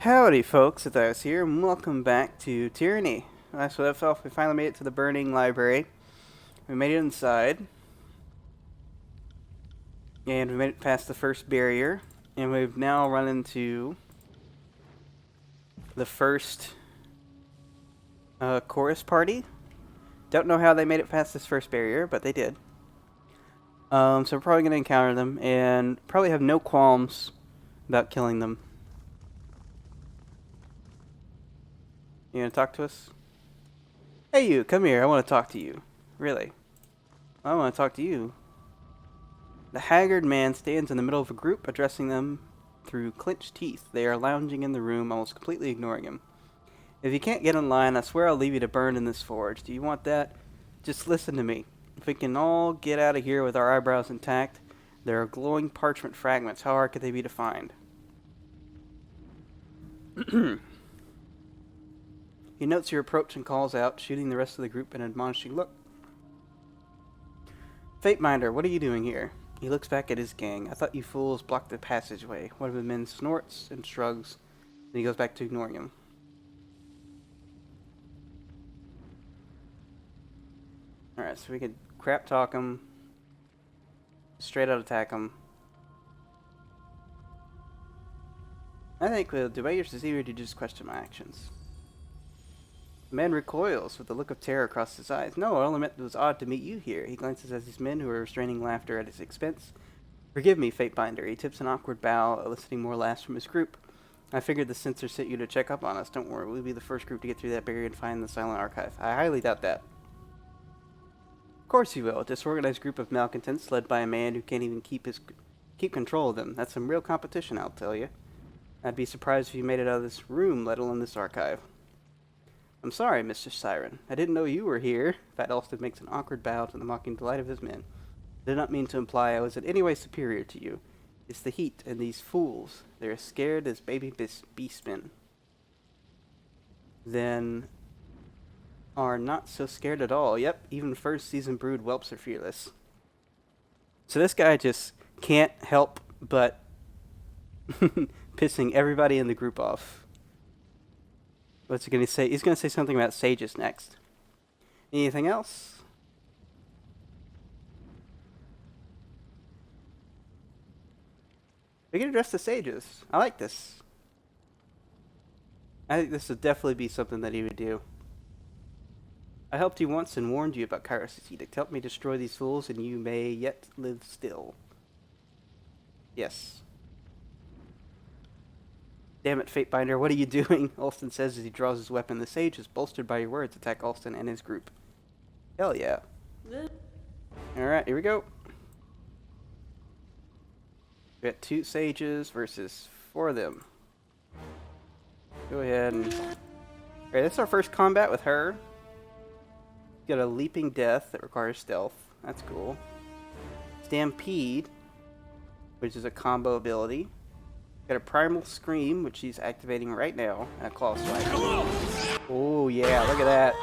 Howdy folks, Zethios here, and welcome back to Tyranny. Last we left off, we finally made it to the burning library. We made it inside. And we made it past the first barrier. And we've now run into the first chorus party. Don't know how they made it past this first barrier, but they did. So we're probably going to encounter them, and probably have no qualms about killing them. You gonna talk to us? Hey you, come here, I want to talk to you. Really? I want to talk to you. The Haggard Man stands in the middle of a group, addressing them through clenched teeth. They are lounging in the room, almost completely ignoring him. If you can't get in line, I swear I'll leave you to burn in this forge. Do you want that? Just listen to me. If we can all get out of here with our eyebrows intact, there are glowing parchment fragments. How hard could they be to find? He notes your approach and calls out, shooting the rest of the group an admonishing look. Fateminder, what are you doing here? He looks back at his gang. I thought you fools blocked the passageway. One of the men snorts and shrugs. Then he goes back to ignoring him. Alright, so we could crap talk him. Straight out attack him. I think we'll do my ears to see or to just question my actions. The man recoils with a look of terror across his eyes. No, I only meant it was odd to meet you here. He glances at these men who are restraining laughter at his expense. Forgive me, Fatebinder. He tips an awkward bow, eliciting more laughs from his group. I figured the Censor sent you to check up on us. Don't worry, we'll be the first group to get through that barrier and find the silent archive. I highly doubt that. Of course you will. A disorganized group of malcontents led by a man who can't even keep control of them. That's some real competition, I'll tell you. I'd be surprised if you made it out of this room, let alone this archive. I'm sorry, Mr. Siren. I didn't know you were here. Fat Alston makes an awkward bow to the mocking delight of his men. I did not mean to imply I was in any way superior to you. It's the heat and these fools. They're as scared as baby beastmen. Then are not so scared at all. Yep, even first season brood whelps are fearless. So this guy just can't help but pissing everybody in the group off. What's he going to say? He's going to say something about sages next. Anything else? We can address the sages. I like this. I think this would definitely be something that he would do. I helped you once and warned you about Kairos' edict. Help me destroy these fools and you may yet live still. Yes. Damn it, Fatebinder, what are you doing? Alston says as he draws his weapon. The sages, bolstered by your words, attack Alston and his group. Hell yeah. Alright, here we go. We got 2 sages versus 4 of them. Go ahead and... Alright, this is our first combat with her. Got a leaping death that requires stealth. That's cool. Stampede, which is a combo ability. Got a primal scream, which she's activating right now. And a claw strike. Oh yeah, look at that.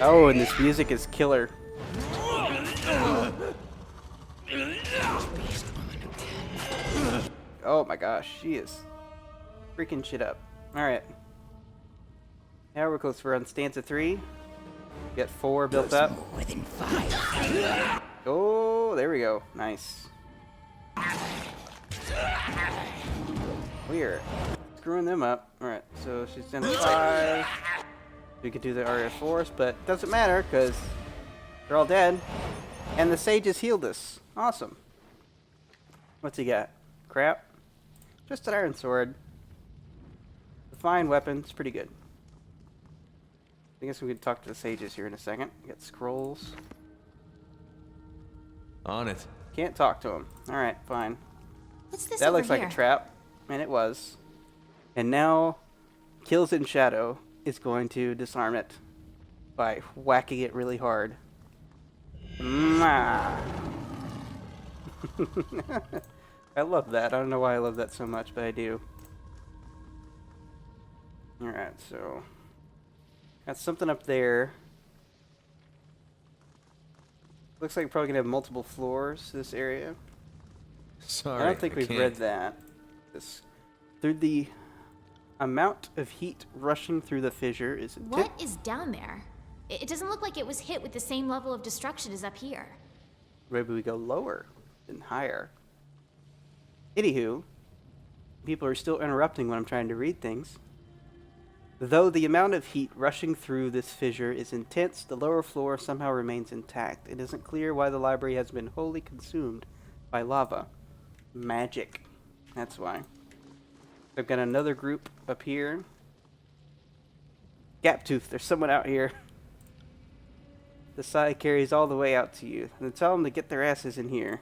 Oh, and this music is killer. Oh my gosh, she is freaking shit up. Alright. Now we're close. We're on stanza 3. Get 4 built up. More than 5. Oh, there we go. Nice. We are screwing them up. Alright, so she's down to 5. We could do the Aria Force, but it doesn't matter because they're all dead. And the sages healed us. Awesome. What's he got? Crap. Just an iron sword. A fine weapon. It's pretty good. I guess we could talk to the sages here in a second. We got scrolls. On it. Can't talk to him. Alright, fine. What's this That over looks like here? a trap. And it was. And now, Kills in Shadow is going to disarm it by whacking it really hard. Mwah. I love that. I don't know why I love that so much, but I do. Alright, so... got something up there. Looks like we're probably going to have multiple floors to this area. Sorry. I don't think we've can't. read that. This through the amount of heat rushing through the fissure is What is down there? It doesn't look like it was hit with the same level of destruction as up here. Maybe we go lower than higher. Anywho, people are still interrupting when I'm trying to read things. Though the amount of heat rushing through this fissure is intense, the lower floor somehow remains intact. It isn't clear why the library has been wholly consumed by lava. Magic. That's why. I've got another group up here. Gaptooth, there's someone out here. The side carries all the way out to you. And tell them to get their asses in here.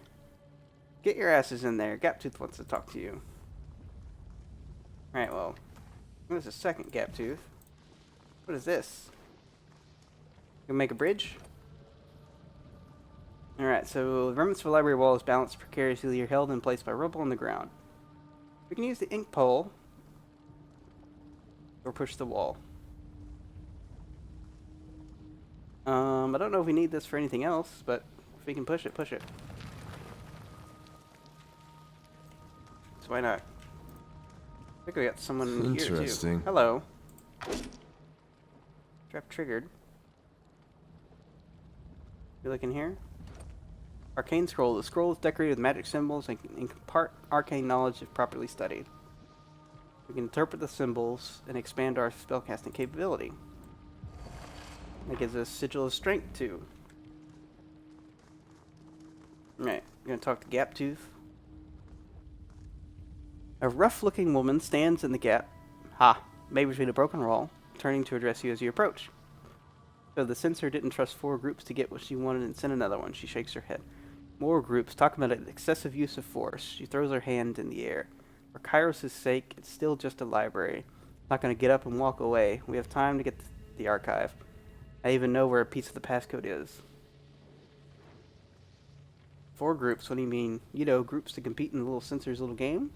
Get your asses in there. Gaptooth wants to talk to you. Alright, well. There's a second Gaptooth. What is this? Gonna make a bridge? Alright, so the remnants of a library wall is balanced precariously. You're held in place by rubble on the ground. We can use the ink pole or push the wall. I don't know if we need this for anything else, but if we can push it, push it. So why not? I think we got someone here too. Interesting. Hello. Trap triggered. You looking here? Arcane scroll. The scroll is decorated with magic symbols and can impart arcane knowledge if properly studied. We can interpret the symbols and expand our spellcasting capability. That gives us Sigil of Strength too. Alright, we're gonna talk to Gaptooth. A rough-looking woman stands in the gap, made between a broken wall, turning to address you as you approach. So the Censor didn't trust 4 groups to get what she wanted and sent another one. She shakes her head. More groups talk about an excessive use of force. She throws her hand in the air. For Kairos' sake, it's still just a library. Not going to get up and walk away. We have time to get the archive. I even know where a piece of the passcode is. 4 groups? What do you mean? You know, groups to compete in the little Censor's little game?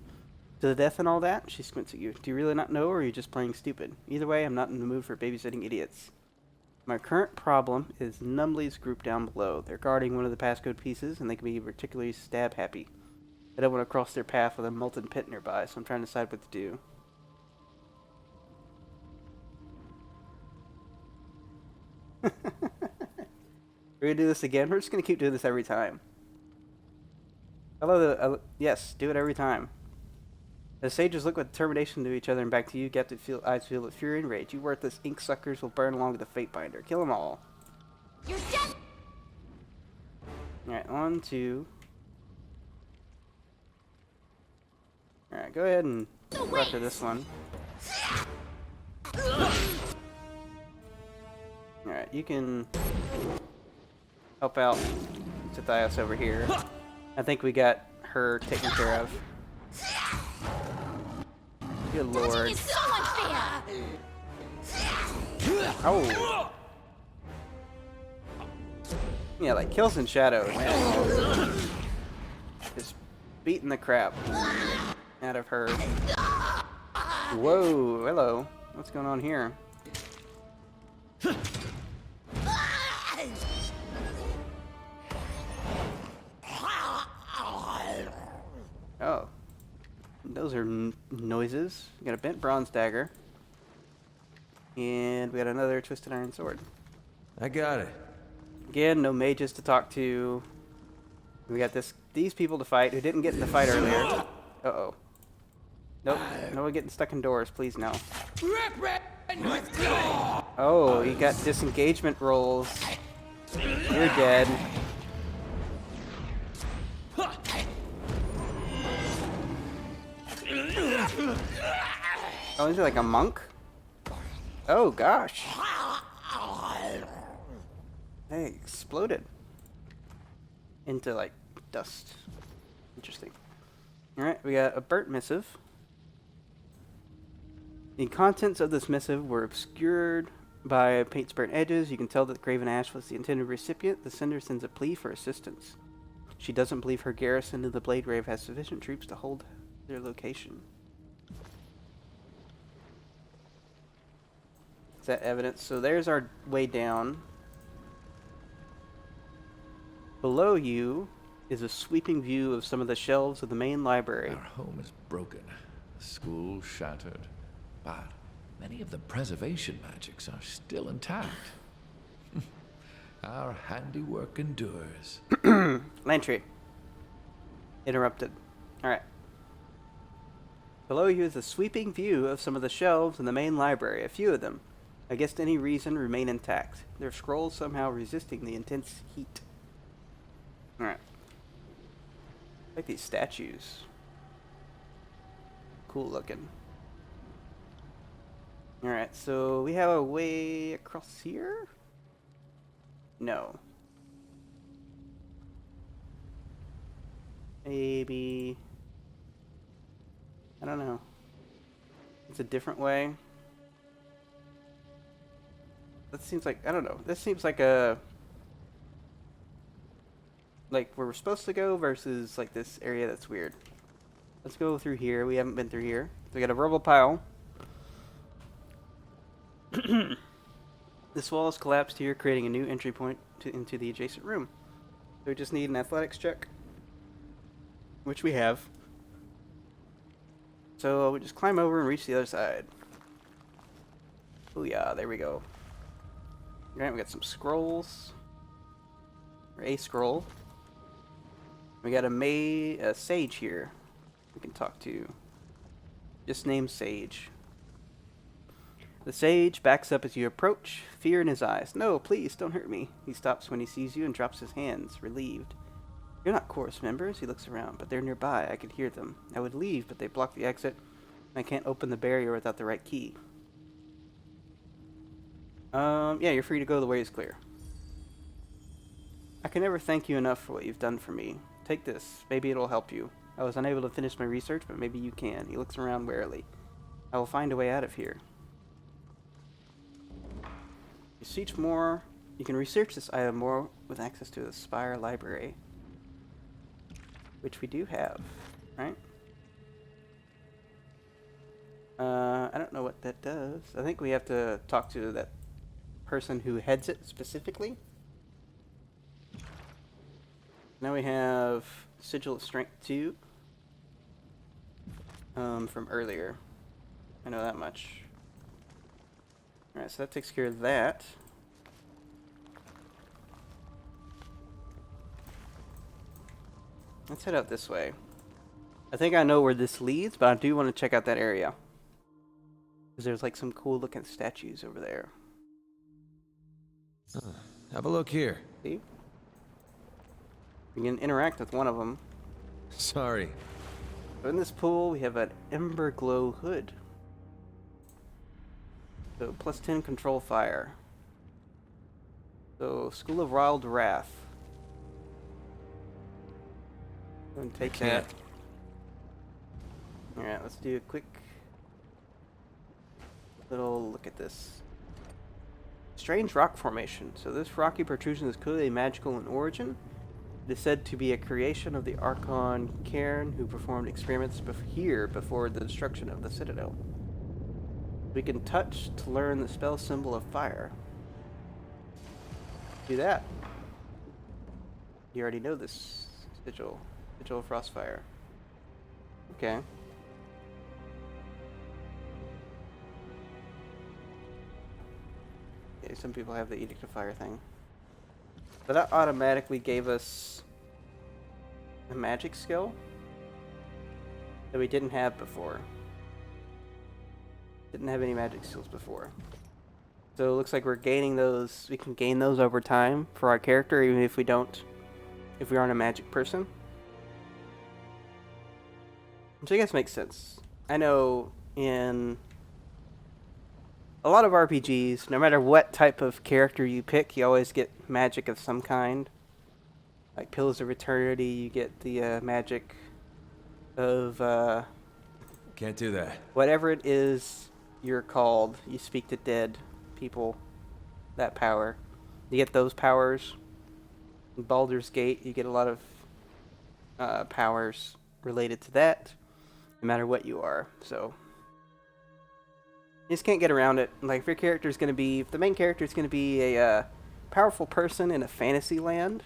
To the death and all that? She squints at you. Do you really not know, or are you just playing stupid? Either way, I'm not in the mood for babysitting idiots. My current problem is Numley's group down below. They're guarding one of the passcode pieces, and they can be particularly stab-happy. I don't want to cross their path with a molten pit nearby, so I'm trying to decide what to do. We're going to do this again? We're just going to keep doing this every time. Yes, do it every time. The sages look with determination to each other and back to you. Get to feel eyes filled with fury and rage. You worthless ink suckers will burn along with the fate binder. Kill them all. You're dead! Alright, 1, 2. Alright, go ahead and go after this one. Alright, you can help out Zethios over here. I think we got her taken care of. Good lord. It's so unfair! Oh. Yeah, like kills in shadow, man. Just beating the crap out of her. Whoa, hello. What's going on here? Oh. Those are noises. We got a bent bronze dagger. And we got another twisted iron sword. I got it. Again, no mages to talk to. We got these people to fight who didn't get in the fight earlier. Uh-oh. Nope. No one getting stuck in doors, please no. Oh, you got disengagement rolls. You're dead. Oh, is he like a monk? Oh gosh. They exploded into like dust. Interesting. Alright, we got a burnt missive. The contents of this missive were obscured by paint's burnt edges. You can tell that Graven Ash was the intended recipient. The sender sends a plea for assistance. She doesn't believe her garrison in the Blade Grave has sufficient troops to hold their location. Is that evidence? So there's our way down. Below you is a sweeping view of some of the shelves of the main library. Our home is broken, the school shattered, but many of the preservation magics are still intact. Our handiwork endures. Lantry. Interrupted. Alright. Below you is a sweeping view of some of the shelves in the main library. A few of them, against any reason, remain intact. Their scrolls somehow resisting the intense heat. Alright. Like these statues. Cool looking. Alright, so we have a way across here? No. Maybe... I don't know. It's a different way. That seems like... I don't know. This seems like a... like where we're supposed to go versus like this area that's weird. Let's go through here. We haven't been through here. So we got a rubble pile. This wall has collapsed here, creating a new entry point into the adjacent room. So we just need an athletics check, which we have. So we just climb over and reach the other side. Oh yeah, there we go. Alright, we got some scrolls. Or a scroll. We got a sage here we can talk to. Just named Sage. The sage backs up as you approach, fear in his eyes. No, please, don't hurt me. He stops when he sees you and drops his hands, relieved. You're not chorus members. He looks around, but they're nearby. I could hear them. I would leave, but they block the exit. I can't open the barrier without the right key. Yeah, you're free to go. The way is clear. I can never thank you enough for what you've done for me. Take this. Maybe it'll help you. I was unable to finish my research, but maybe you can. He looks around warily. I will find a way out of here. Research more. You can research this item more with access to the Spire Library, which we do have, right? I don't know what that does. I think we have to talk to that person who heads it specifically. Now we have Sigil of Strength 2 from earlier. I know that much. Alright, so that takes care of that. Let's head out this way. I think I know where this leads, but I do want to check out that area. Because there's like some cool looking statues over there. Have a look here. See? We can interact with one of them. Sorry. So in this pool, we have an Ember Glow hood. So plus 10 control fire. So School of Wild Wrath. Go and take that. Alright, let's do a quick little look at this. Strange rock formation. So this rocky protrusion is clearly magical in origin. It is said to be a creation of the Archon Cairn, who performed experiments here before the destruction of the Citadel. We can touch to learn the spell symbol of fire. Do that. You already know this. Sigil of Frostfire. Okay. Okay, some people have the Edict of Fire thing. But that automatically gave us a magic skill that we didn't have before. Didn't have any magic skills before. So it looks like we're gaining those. We can gain those over time for our character, even if we don't, if we aren't a magic person. Which I guess makes sense. I know in a lot of RPGs, no matter what type of character you pick, you always get magic of some kind. Like Pillars of Eternity, you get the magic of Can't do that. whatever it is you're called. You speak to dead people. That power. You get those powers. In Baldur's Gate, you get a lot of powers related to that, no matter what you are. So you just can't get around it. Like if your character is going to be, if the main character is going to be a powerful person in a fantasy land,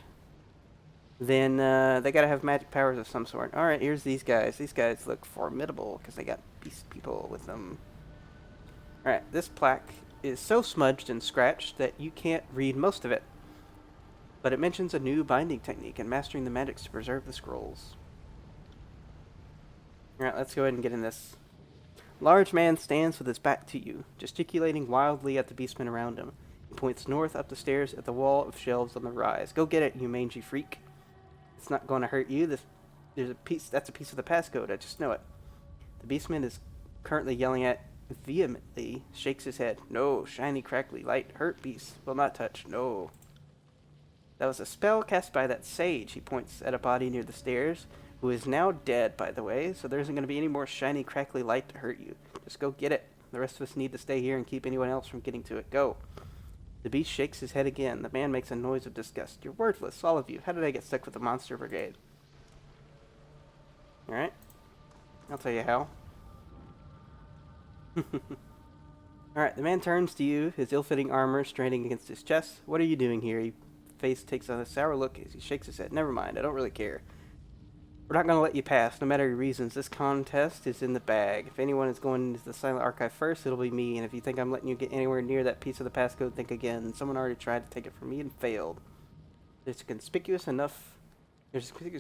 then they gotta have magic powers of some sort. Alright, here's these guys. These guys look formidable because they got beast people with them. Alright, this plaque is so smudged and scratched that you can't read most of it. But it mentions a new binding technique and mastering the magics to preserve the scrolls. Alright, let's go ahead and get in this. Large man stands with his back to you, gesticulating wildly at the beastmen around him. He points north up the stairs at the wall of shelves on the rise. Go get it, you mangy freak. It's not going to hurt you. That's a piece of the passcode. I just know it. The beastman is currently yelling at vehemently, shakes his head. No, shiny, crackly light, hurt beast will not touch. No. That was a spell cast by that sage. He points at a body near the stairs, who is now dead, by the way, so there isn't going to be any more shiny, crackly light to hurt you. Just go get it. The rest of us need to stay here and keep anyone else from getting to it. Go. The beast shakes his head again. The man makes a noise of disgust. You're worthless, all of you. How did I get stuck with the monster brigade? Alright. I'll tell you how. Alright, the man turns to you, his ill-fitting armor straining against his chest. What are you doing here? His face takes on a sour look as he shakes his head. Never mind, I don't really care. We're not going to let you pass, no matter your reasons. This contest is in the bag. If anyone is going into the Silent Archive first, it'll be me. And if you think I'm letting you get anywhere near that piece of the passcode, think again. Someone already tried to take it from me and failed. There's a conspicuous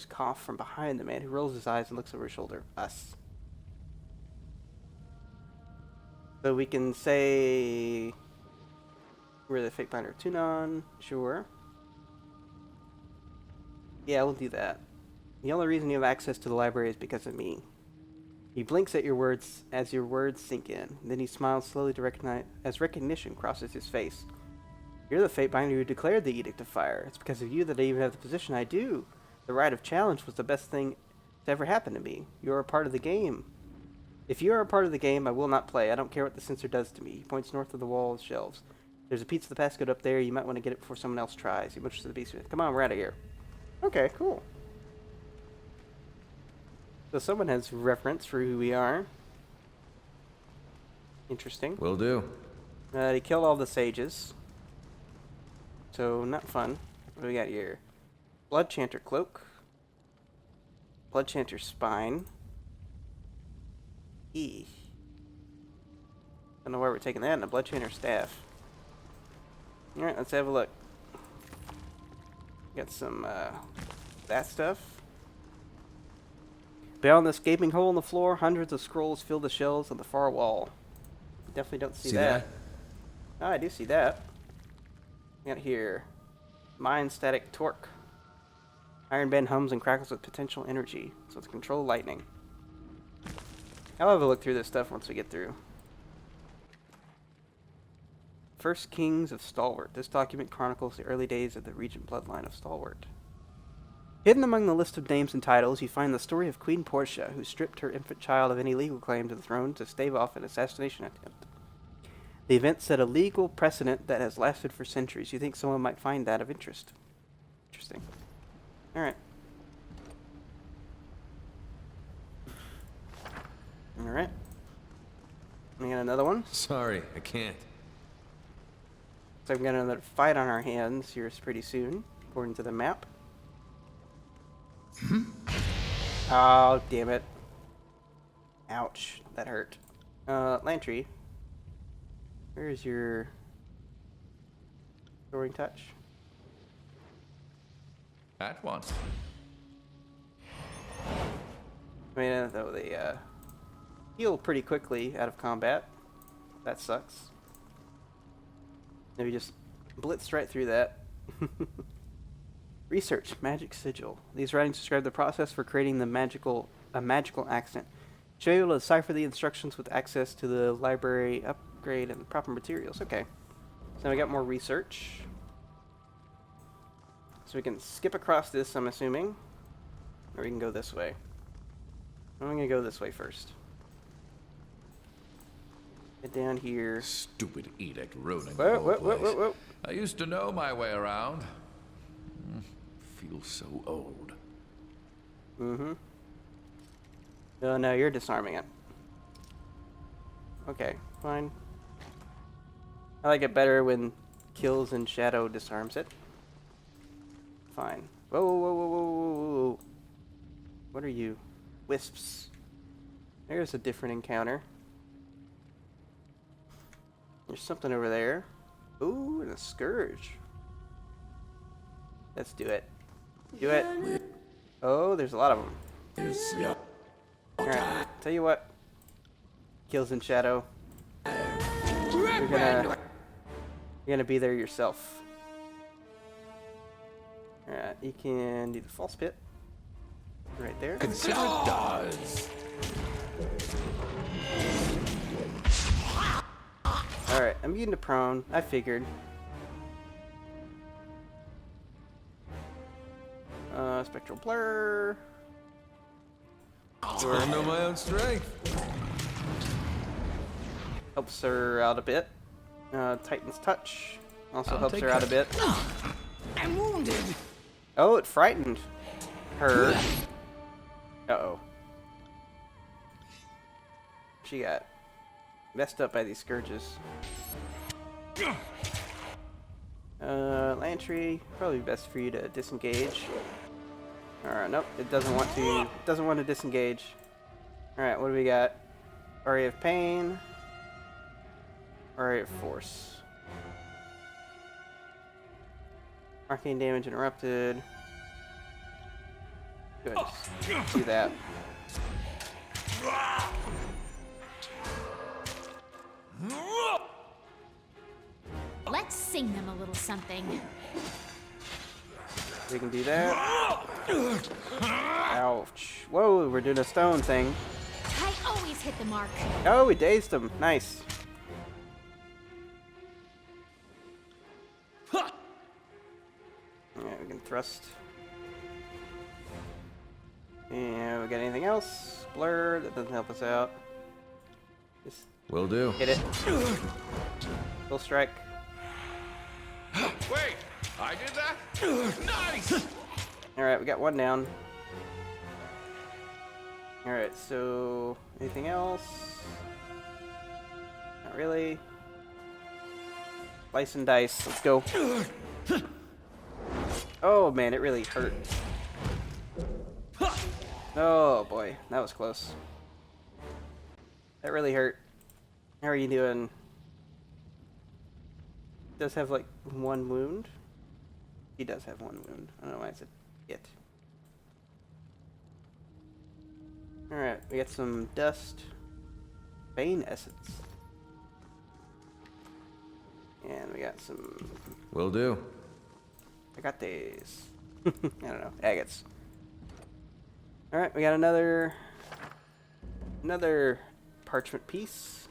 cough from behind the man who rolls his eyes and looks over his shoulder. Us. So we can say we're the Fate Binder of Tunon. Sure. Yeah, we'll do that. The only reason you have access to the library is because of me. He blinks at your words as your words sink in. Then he smiles slowly to recognize as recognition crosses his face. You're the Fate Binder who declared the Edict of Fire. It's because of you that I even have the position I do. The Rite of Challenge was the best thing to ever happen to me. You're a part of the game. If you are a part of the game, I will not play. I don't care what the censor does to me. He points north of the wall of shelves. There's a piece of the passcode up there. You might want to get it before someone else tries. He motions to the beast. Come on, we're out of here. Okay, cool. So someone has reference for who we are. Interesting. Will do. He killed all the sages. So, not fun. What do we got here? Blood Chanter Cloak. Blood Chanter Spine. E. Don't know where we're taking that. And a Blood Chanter Staff. Alright, let's have a look. Got some, that stuff. Beyond this gaping hole in the floor, hundreds of scrolls fill the shelves on the far wall. Definitely don't see that. Oh, I do see that. Got here. Mind Static Torque. Iron Band hums and crackles with potential energy, so it's control lightning. I'll have a look through this stuff once we get through. First Kings of Stalwart. This document chronicles the early days of the Regent bloodline of Stalwart. Hidden among the list of names and titles, you find the story of Queen Portia, who stripped her infant child of any legal claim to the throne to stave off an assassination attempt. The event set a legal precedent that has lasted for centuries. You think someone might find that of interest? Interesting. Alright. Alright. We got another one. Sorry, I can't. So we've got another fight on our hands here pretty soon, according to the map. Oh, damn it. Ouch. That hurt. Lantry. Where is your Soaring Touch? At once. I mean, though they heal pretty quickly out of combat. That sucks. Maybe just blitzed right through that. Research, Magic Sigil. These writings describe the process for creating a magical accent. Show you able to decipher the instructions with access to the library upgrade and proper materials. Okay. So now we got more research. So we can skip across this, I'm assuming. Or we can go this way. I'm going to go this way first. Get down here. Stupid edict ruining Whoa, the whole whoa, whoa, place. whoa, whoa. I used to know my way around. Feel so old. Mm-hmm. Oh, no, you're disarming it. Okay, fine. I like it better when Kills and Shadow disarms it. Fine. Whoa, whoa, whoa, whoa, whoa, whoa. What are you? Wisps. There's a different encounter. There's something over there. Ooh, and a scourge. Let's do it. Do it. Oh, there's a lot of them. Alright, tell you what. Kills in shadow. You're gonna be there yourself. Alright, you can do the false pit. Right there. Consider it done. Alright, I'm getting to prone. I figured. Spectral blur. I know my own strength. Helps her out a bit. Titan's touch also I'll helps take her out a that. bit. I'm wounded. Oh, it frightened her. Uh-oh. She got messed up by these scourges. Lantry, probably best for you to disengage. Alright, nope, it doesn't want to. It doesn't want to disengage. Alright, what do we got? Aria of Pain. Aria of Force. Arcane damage interrupted. Good. Just do that. Let's sing them a little something. We can do that. Ouch. Whoa, we're doing a stone thing. I always hit the mark. Oh, we dazed him. Nice. Alright, we can thrust. And we got anything else? Blur, that doesn't help us out. Just Will do. hit it. Full strike. Wait, I did that? Nice! Alright, we got one down. Alright, so anything else? Not really. Slice and dice. Let's go. Oh man, it really hurt. Oh boy, that was close. That really hurt. How are you doing? Does have like one wound. He does have one wound. I don't know why I said it. Alright, we got some dust. Bane essence. And we got some. Will do. I got these. I don't know. Agates. Alright, we got another parchment piece.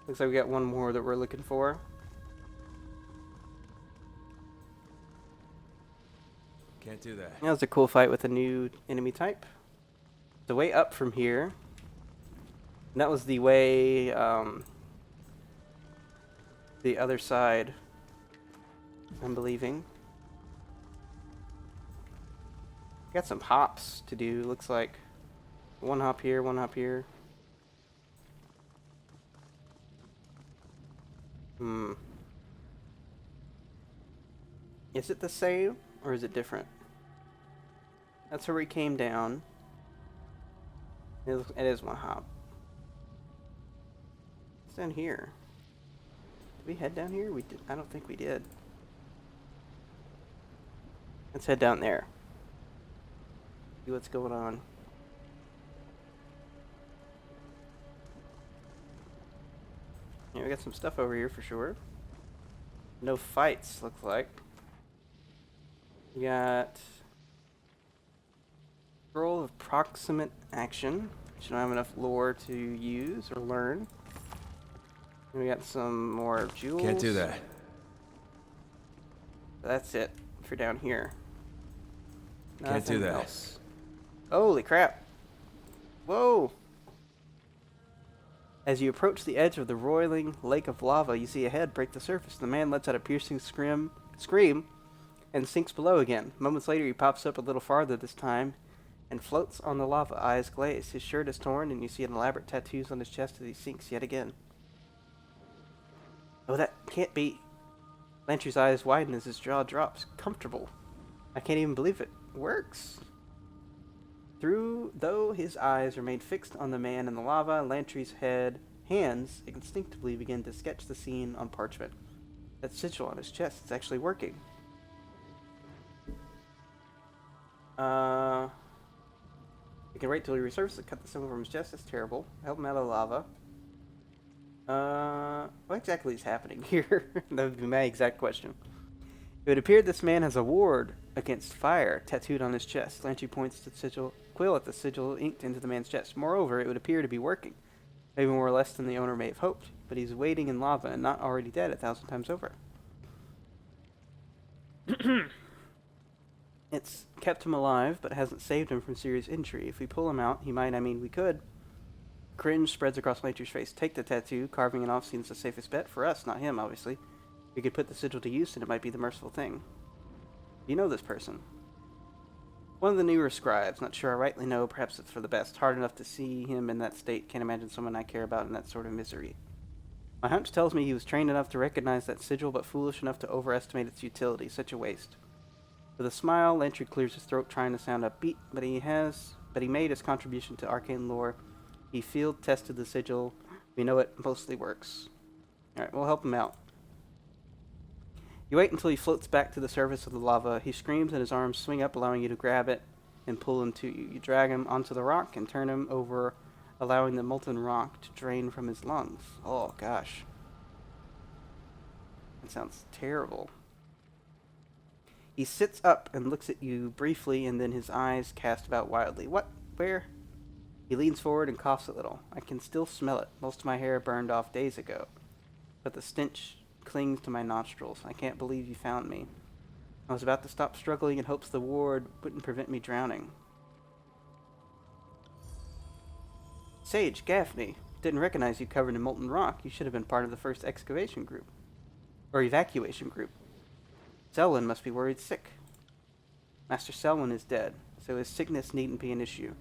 Looks like we got one more that we're looking for. Can't do that. That was a cool fight with a new enemy type. The way up from here. And that was the way the other side, I'm believing. Got some hops to do, looks like. One hop here, one hop here. Is it the same, or is it different? That's where we came down. It is one hop. What's down here? Did we head down here? We did. I don't think we did. Let's head down there. See what's going on. Yeah, we got some stuff over here for sure. No fights, looks like. We got Scroll of Proximate Action, which I don't have enough lore to use or learn. And we got some more jewels. Can't do that. That's it for down here. Can't do Nothing that. else. Holy crap. Whoa. As you approach the edge of the roiling lake of lava, you see a head break the surface. The man lets out a piercing scream and sinks below again. Moments later, he pops up a little farther this time and floats on the lava, eyes glazed. His shirt is torn, and you see an elaborate tattoos on his chest as he sinks yet again. Oh, that can't be. Lantry's eyes widen as his jaw drops. Comfortable. I can't even believe it. works. Though his eyes remained fixed on the man in the lava, Lantry's hands instinctively began to sketch the scene on parchment. That sigil on his chest is actually working. You can wait till he resurfaces and cut the symbol from his chest. That's terrible. Help him out of the lava. What exactly is happening here? That would be my exact question. It would appear this man has a ward against fire tattooed on his chest. Lantry points to the sigil, quill at the sigil inked into the man's chest. Moreover, it would appear to be working. Maybe more or less than the owner may have hoped. But he's waiting in lava and not already dead 1,000 times over. It's kept him alive, but hasn't saved him from serious injury. If we pull him out, we could. Cringe spreads across Lantry's face. Take the tattoo. Carving it off seems the safest bet. For us, not him, obviously. We could put the sigil to use, and it might be the merciful thing. You know this person. One of the newer scribes. Not sure I rightly know. Perhaps it's for the best. Hard enough to see him in that state. Can't imagine someone I care about in that sort of misery. My hunch tells me he was trained enough to recognize that sigil, but foolish enough to overestimate its utility. Such a waste. With a smile, Lantry clears his throat, trying to sound upbeat, but he made his contribution to arcane lore. He field tested the sigil. We know it mostly works. Alright, we'll help him out. You wait until he floats back to the surface of the lava. He screams and his arms swing up, allowing you to grab it and pull him to you. You drag him onto the rock and turn him over, allowing the molten rock to drain from his lungs. Oh, gosh. That sounds terrible. He sits up and looks at you briefly, and then his eyes cast about wildly. What? Where? He leans forward and coughs a little. I can still smell it. Most of my hair burned off days ago. But the stench clings to my nostrils. I can't believe you found me. I was about to stop struggling in hopes the ward wouldn't prevent me drowning. Sage, Gaffney. Didn't recognize you covered in molten rock. You should have been part of the first excavation group. Or evacuation group. Selwyn must be worried sick. Master Selwyn is dead, so his sickness needn't be an issue.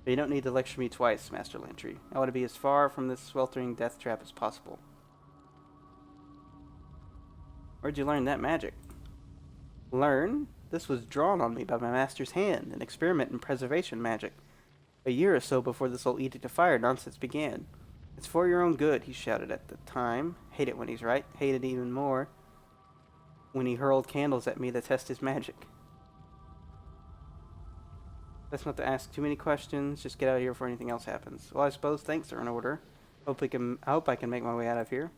But you don't need to lecture me twice, Master Lantry. I want to be as far from this sweltering death trap as possible. Where'd you learn that magic? Learn? This was drawn on me by my master's hand, an experiment in preservation magic. A year or so before this whole Edict of Fire nonsense began. It's for your own good, he shouted at the time. Hate it when he's right. Hate it even more when he hurled candles at me to test his magic. Best not to ask too many questions. Just get out of here before anything else happens. Well, I suppose thanks are in order. I hope I can make my way out of here.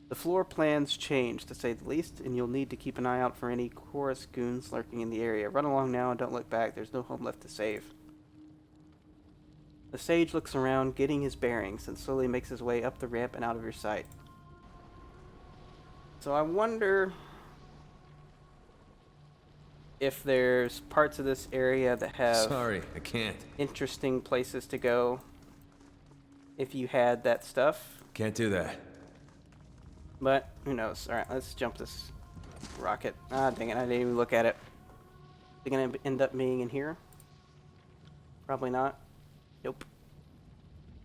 The floor plans change, to say the least, and you'll need to keep an eye out for any chorus goons lurking in the area. Run along now and don't look back. There's no home left to save. The sage looks around, getting his bearings, and slowly makes his way up the ramp and out of your sight. So I wonder if there's parts of this area that have Sorry, I can't. interesting places to go if you had that stuff. Can't do that. But who knows? Alright, let's jump this rocket. Ah, dang it, I didn't even look at it. Is it gonna end up being in here? Probably not. Nope.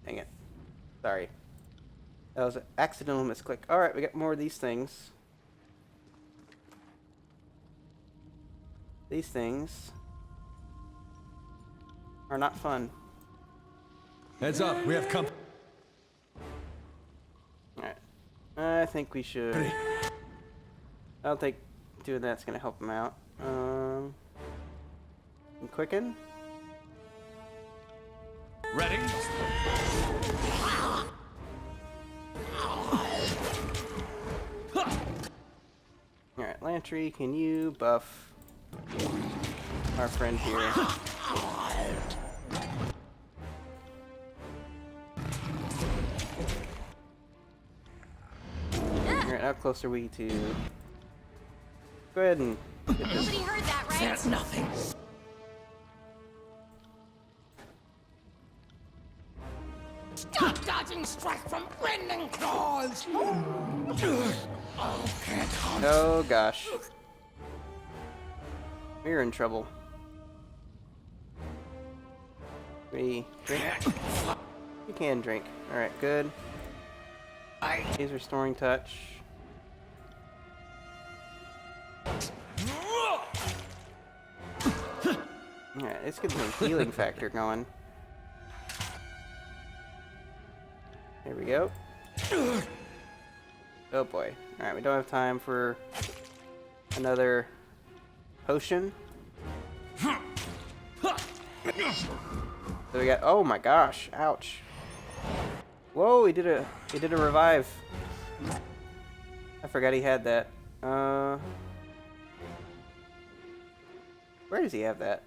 Dang it. Sorry. That was an accidental misclick. Alright, we got more of these things. These things are not fun. Heads up, we have company. Alright. I think we should. I don't think doing that's gonna help him out. Quicken? Ready? Alright, Lantry, can you buff our friend here? Alright, how close are we to... Go ahead and get this. Nobody heard that, right? There's nothing. Stop dodging strike from rending claws! Oh, can't harm. Oh gosh. We're in trouble. We drink? You can drink. Alright, good. He's restoring touch. Alright, let's get some healing factor going. There we go. Oh boy. Alright, we don't have time for another potion. So we got, oh my gosh, ouch. Whoa, he did a revive. I forgot he had that. Where does he have that?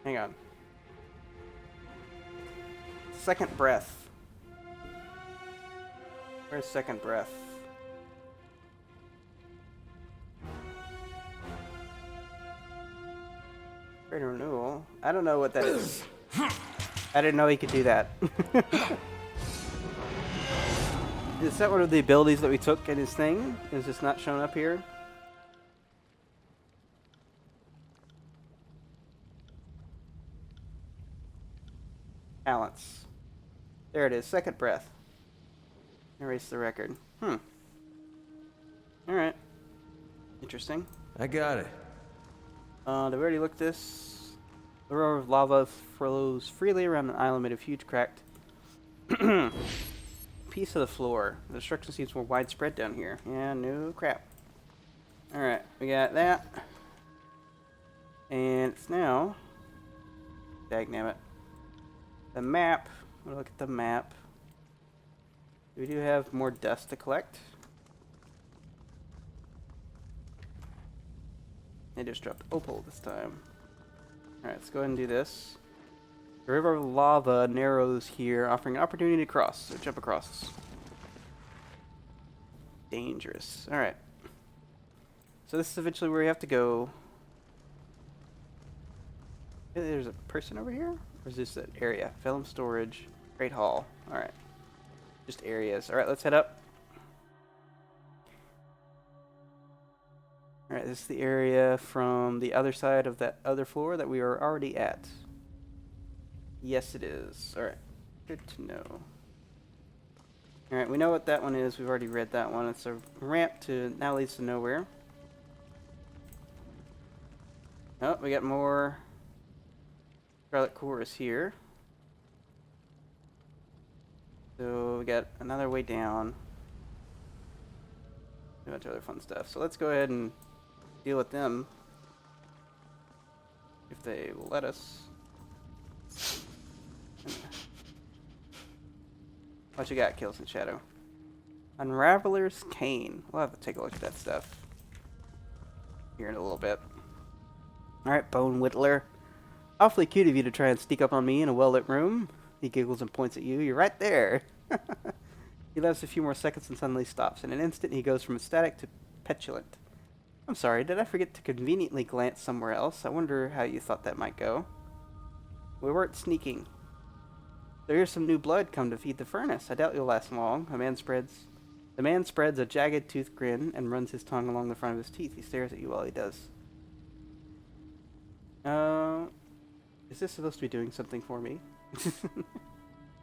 Hang on. Second breath. Where's second breath? Greater renewal. I don't know what that is. I didn't know he could do that. Is that one of the abilities that we took in his thing? Is this not shown up here? Talents. There it is. Second breath. Erase the record. Alright. Interesting. I got it. Did we already look this? The roar of lava flows freely around an island made of huge cracked piece of the floor. The destruction seems more widespread down here. Yeah, no crap. Alright, we got that. And it's now... Dagnammit. The map. We'll look at the map. We do have more dust to collect. They just dropped opal this time. Alright, let's go ahead and do this. The river of lava narrows here, offering an opportunity to cross. So jump across. Dangerous. Alright. So this is eventually where we have to go. There's a person over here? Or is this an area? Film storage. Great hall. Alright. Just areas. Alright, let's head up. Alright, this is the area from the other side of that other floor that we are already at. Yes, it is. Alright. Good to know. Alright, we know what that one is. We've already read that one. It's a ramp to now leads to nowhere. Oh, we got more Scarlet Chorus here. So we got another way down. A bunch of other fun stuff. So let's go ahead and deal with them. If they will let us. What you got, Kills in Shadow? Unraveler's Cane. We'll have to take a look at that stuff here in a little bit. Alright, Bone Whittler. Awfully cute of you to try and sneak up on me in a well-lit room. He giggles and points at you. You're right there. He laughs a few more seconds and suddenly stops. In an instant, he goes from ecstatic to petulant. I'm sorry, did I forget to conveniently glance somewhere else? I wonder how you thought that might go. We weren't sneaking. So here's some new blood come to feed the furnace. I doubt you'll last long. The man spreads a jagged toothed grin and runs his tongue along the front of his teeth. He stares at you while he does. Is this supposed to be doing something for me?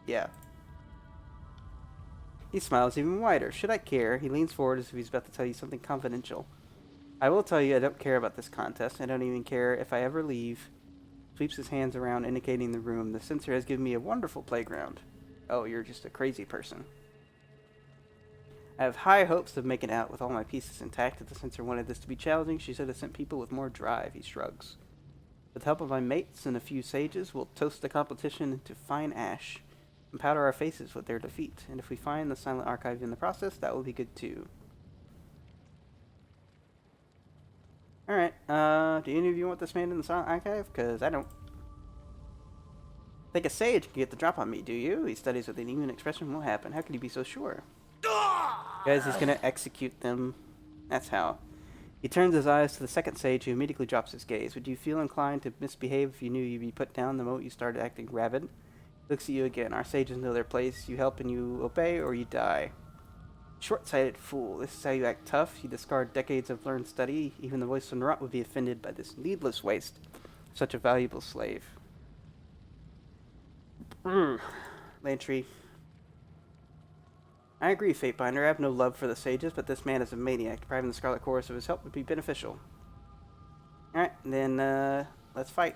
Yeah. He smiles even wider. Should I care? He leans forward as if he's about to tell you something confidential. I will tell you I don't care about this contest. I don't even care if I ever leave. Sweeps his hands around, indicating the room. The Censor has given me a wonderful playground. Oh, you're just a crazy person. I have high hopes of making out with all my pieces intact. If the Censor wanted this to be challenging, she should have sent people with more drive. He shrugs. With the help of my mates and a few sages, we'll toast the competition into fine ash and powder our faces with their defeat. And if we find the silent archive in the process, that will be good too. Alright, do any of you want this man in the silent archive? Because I don't. Think a sage can get the drop on me, do you? He studies with an even expression. What happened? How could he be so sure? Guys, he's gonna execute them. That's how. He turns his eyes to the second sage, who immediately drops his gaze. Would you feel inclined to misbehave if you knew you'd be put down the moment you started acting rabid? He looks at you again. Our sages know their place. You help and you obey, or you die. Short-sighted fool. This is how you act tough. You discard decades of learned study. Even the voice of Narut would be offended by this needless waste of such a valuable slave. Lantry. I agree, Fatebinder. I have no love for the sages, but this man is a maniac. Depriving the Scarlet Chorus of his help would be beneficial. Alright, then, let's fight.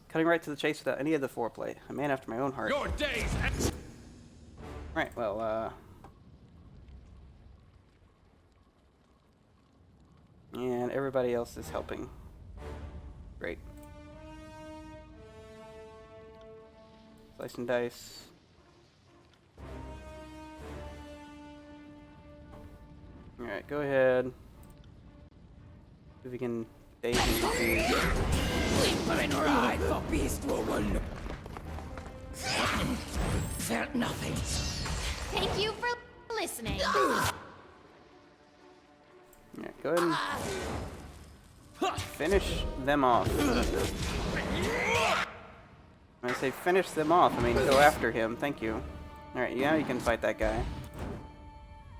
Cutting right to the chase without any of the foreplay. A man after my own heart. Your days. Right, well, and everybody else is helping. Great. Slice and dice. Alright, go ahead. See if we can daze and confuse. Leap and ride for beast woman. Felt nothing. Thank you for listening. Alright, go ahead and finish them off. When I say finish them off, I mean go after him. Thank you. Alright, yeah, you can fight that guy.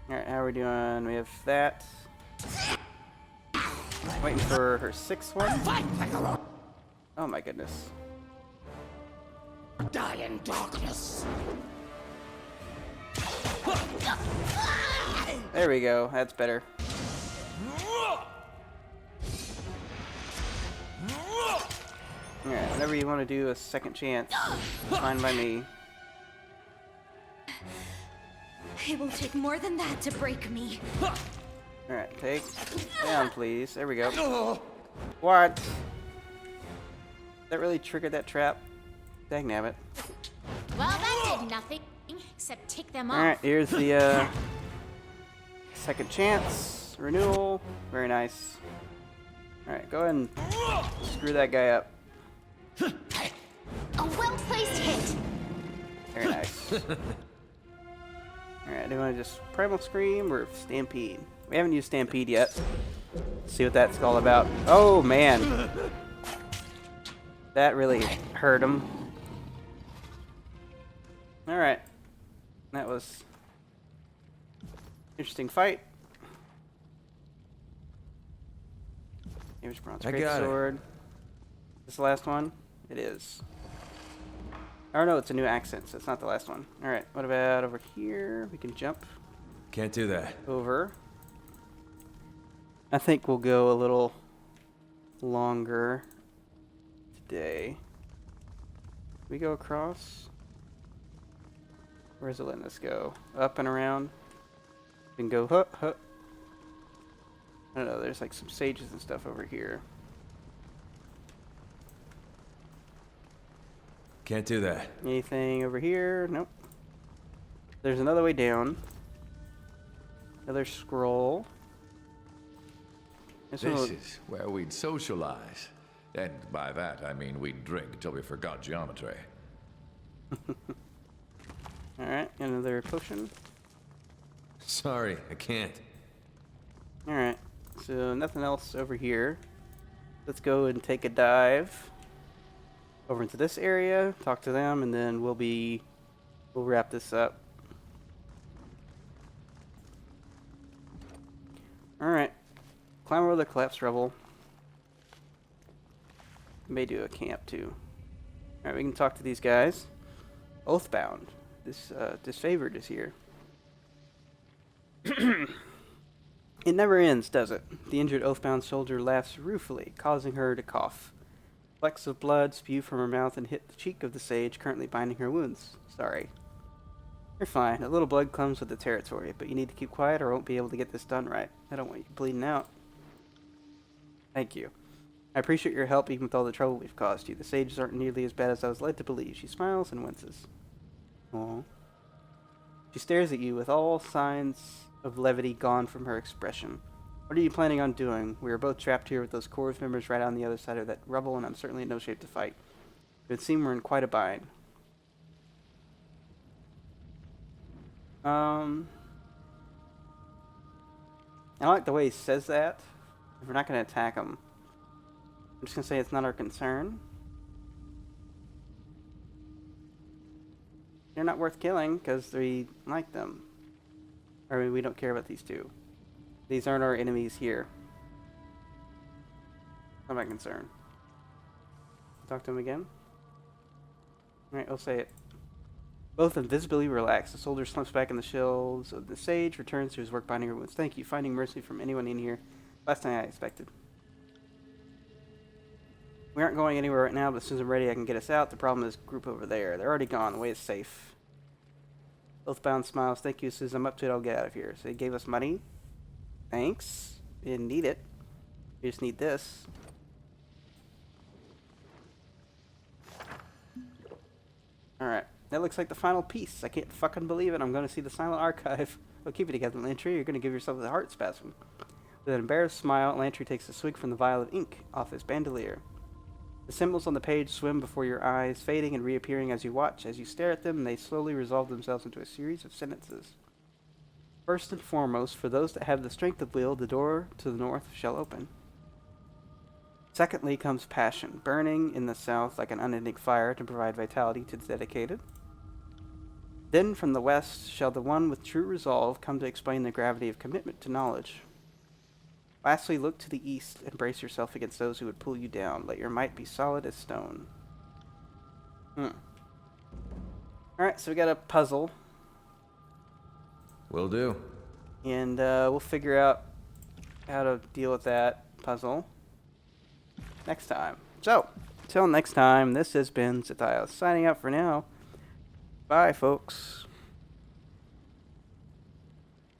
Alright, how are we doing? We have that. Waiting for her 6th one. Fight like a Oh my goodness. die in darkness. There we go. That's better. Alright, whenever you want to do a second chance, it's fine by me. It will take more than that to break me. Alright, take down, please. There we go. What? That really triggered that trap? Dang nabbit. Well, that did nothing except tick them off. Alright, here's the second chance. Renewal. Very nice. Alright, go ahead and screw that guy up. A well-placed hit. Very nice. Alright, do you want to just Primal Scream or Stampede? We haven't used Stampede yet. Let's see what that's all about. Oh, man. That really hurt him. Alright. That was interesting fight. Here's Bronze I got it. Greatsword. This the last one? It is. Oh no, it's a new accent, so it's not the last one. Alright, what about over here? We can jump Can't do that. over. I think we'll go a little longer today. We go across. Where's it letting us go? Up and around. We can go hup, hup. I don't know, there's like some sages and stuff over here. Can't do that. Anything over here? Nope. There's another way down. Another scroll. This one This will- is where we'd socialize. And by that, I mean we'd drink till we forgot geometry. Alright, another potion. Sorry, I can't. Alright, so nothing else over here. Let's go and take a dive over into this area, talk to them, and then we'll wrap this up. Alright, climb over the collapsed rubble. May do a camp too. Alright, we can talk to these guys. Oathbound. This disfavored is here. It never ends, does it? The injured Oathbound soldier laughs ruefully, causing her to cough. Flecks of blood spew from her mouth and hit the cheek of the sage, currently binding her wounds. Sorry. You're fine. A little blood comes with the territory, but you need to keep quiet or I won't be able to get this done right. I don't want you bleeding out. Thank you. I appreciate your help even with all the trouble we've caused you. The sages aren't nearly as bad as I was led to believe. She smiles and winces. Aww. She stares at you with all signs of levity gone from her expression. What are you planning on doing? We are both trapped here with those Corps members right on the other side of that rubble, and I'm certainly in no shape to fight. It would seem we're in quite a bind. I like the way he says that. If we're not going to attack him, I'm just going to say it's not our concern. They're not worth killing because we like them. Or we don't care about these two. These aren't our enemies here. Not my concern. Talk to him again. Alright, I'll say it. Both invisibly relax. The soldier slumps back in the shells of the sage, returns to his work binding her wounds. Thank you. Finding mercy from anyone in here. Last thing I expected. We aren't going anywhere right now, but as soon as I'm ready, I can get us out. The problem is group over there. They're already gone. The way is safe. Bothbound smiles. Thank you. As soon as I'm up to it, I'll get out of here. So he gave us money. Thanks. We didn't need it. We just need this. Alright. That looks like the final piece. I can't fucking believe it. I'm going to see the silent archive. Well, keep it together, Lantry. You're going to give yourself a heart spasm. With an embarrassed smile, Lantry takes a swig from the vial of ink off his bandolier. The symbols on the page swim before your eyes, fading and reappearing as you watch. As you stare at them, they slowly resolve themselves into a series of sentences. First and foremost, for those that have the strength of will, the door to the north shall open. Secondly comes passion, burning in the south like an unending fire to provide vitality to the dedicated. Then from the west shall the one with true resolve come to explain the gravity of commitment to knowledge. Lastly, look to the east and brace yourself against those who would pull you down. Let your might be solid as stone. Alright, so we got a puzzle. Will do. And we'll figure out how to deal with that puzzle next time. So, until next time, this has been Zethios signing out for now. Bye, folks.